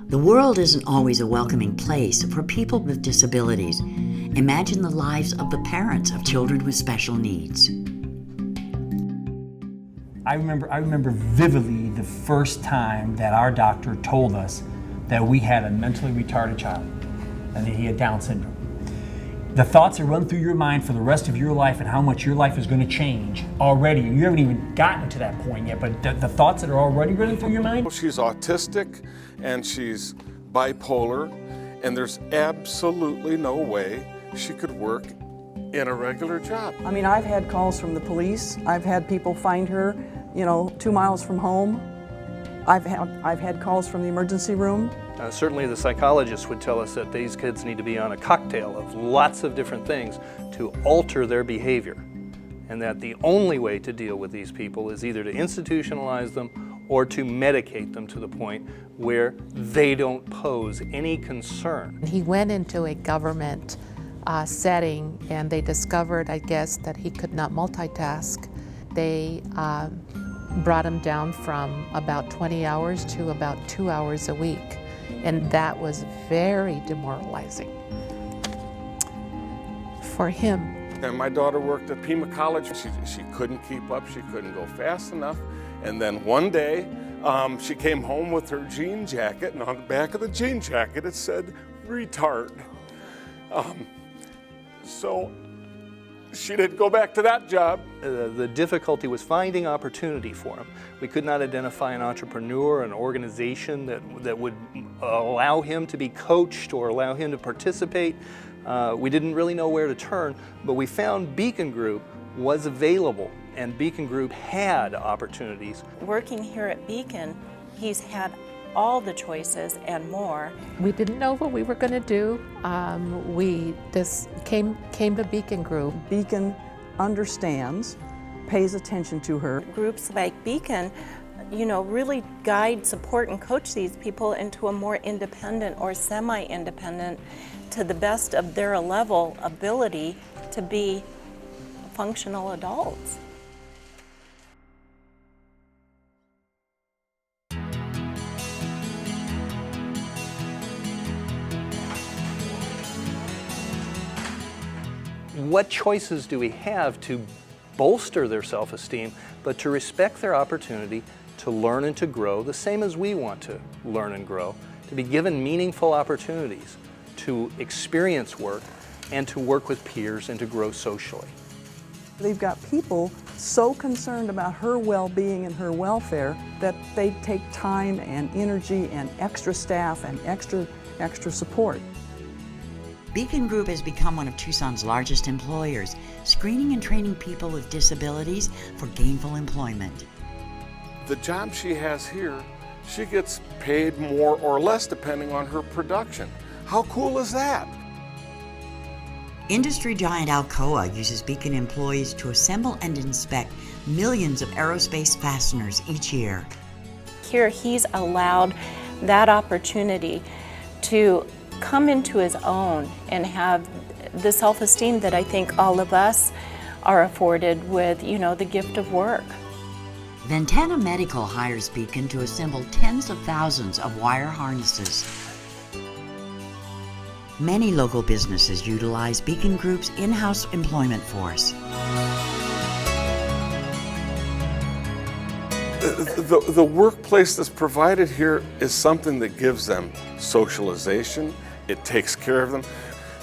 The world isn't always a welcoming place for people with disabilities. Imagine the lives of the parents of children with special needs. I remember vividly the first time that our doctor told us that we had a mentally retarded child and that he had Down syndrome. The thoughts that run through your mind for the rest of your life and how much your life is going to change already. You haven't even gotten to that point yet, but the thoughts that are already running through your mind. She's autistic and she's bipolar, and there's absolutely no way she could work in a regular job. I mean, I've had calls from the police. I've had people find her, 2 miles from home. I've had calls from the emergency room. Certainly the psychologists would tell us that these kids need to be on a cocktail of lots of different things to alter their behavior, and that the only way to deal with these people is either to institutionalize them or to medicate them to the point where they don't pose any concern. He went into a government setting and they discovered, I guess, that he could not multitask. They brought him down from about 20 hours to about 2 hours a week. And that was very demoralizing for him. And my daughter worked at Pima College. She couldn't keep up, she couldn't go fast enough. And then one day, she came home with her jean jacket, and on the back of the jean jacket it said, retard. So she didn't go back to that job. The difficulty was finding opportunity for him. We could not identify an entrepreneur, an organization that would allow him to be coached or allow him to participate. We didn't really know where to turn, but we found Beacon Group was available, and Beacon Group had opportunities. Working here at Beacon, he's had all the choices and more. We didn't know what we were going to do. We just came to Beacon Group. Beacon understands, pays attention to her. Groups like Beacon, really guide, support, and coach these people into a more independent or semi-independent, to the best of their level ability to be functional adults. What choices do we have to bolster their self-esteem, but to respect their opportunity to learn and to grow the same as we want to learn and grow, to be given meaningful opportunities to experience work and to work with peers and to grow socially. They've got people so concerned about her well-being and her welfare that they take time and energy and extra staff and extra support. Beacon Group has become one of Tucson's largest employers, screening and training people with disabilities for gainful employment. The job she has here, she gets paid more or less depending on her production. How cool is that? Industry giant Alcoa uses Beacon employees to assemble and inspect millions of aerospace fasteners each year. Here he's allowed that opportunity to come into his own and have the self-esteem that I think all of us are afforded with, the gift of work. Ventana Medical hires Beacon to assemble tens of thousands of wire harnesses. Many local businesses utilize Beacon Group's in-house employment force. The workplace that's provided here is something that gives them socialization. It takes care of them.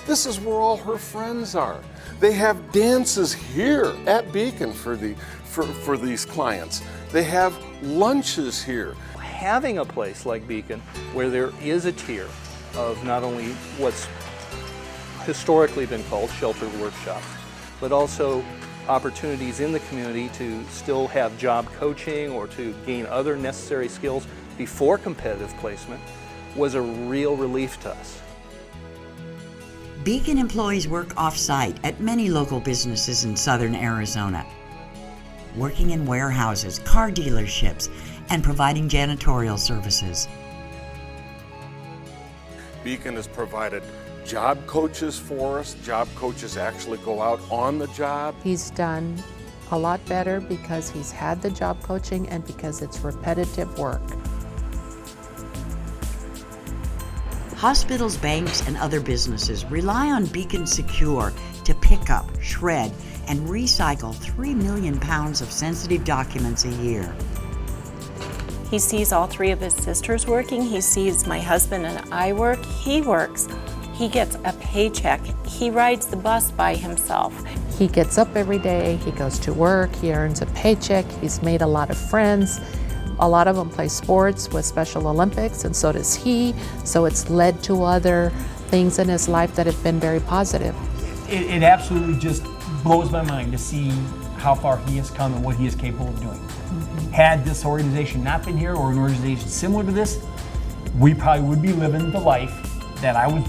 This is where all her friends are. They have dances here at Beacon for these clients. They have lunches here. Having a place like Beacon where there is a tier of not only what's historically been called sheltered workshops, but also opportunities in the community to still have job coaching or to gain other necessary skills before competitive placement was a real relief to us. Beacon employees work off-site at many local businesses in southern Arizona, working in warehouses, car dealerships, and providing janitorial services. Beacon has provided job coaches for us. Job coaches actually go out on the job. He's done a lot better because he's had the job coaching and because it's repetitive work. Hospitals, banks, and other businesses rely on Beacon Secure to pick up, shred, and recycle 3 million pounds of sensitive documents a year. He sees all 3 of his sisters working. He sees my husband and I work. He works. He gets a paycheck. He rides the bus by himself. He gets up every day, he goes to work, he earns a paycheck, he's made a lot of friends. A lot of them play sports with Special Olympics, and so does he. So it's led to other things in his life that have been very positive. It absolutely just blows my mind to see how far he has come and what he is capable of doing. Had this organization not been here, or an organization similar to this, we probably would be living the life that I was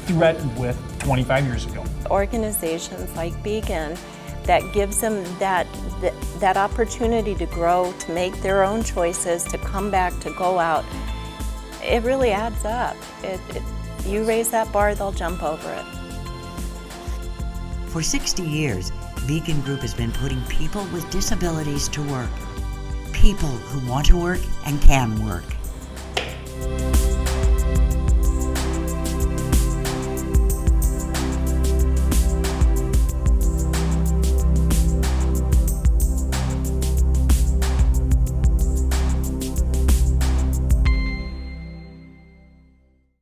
threatened with 25 years ago. Organizations like Beacon that gives them that opportunity to grow, to make their own choices, to come back, to go out, it really adds up. You raise that bar, they'll jump over it. For 60 years, Beacon Group has been putting people with disabilities to work. People who want to work and can work.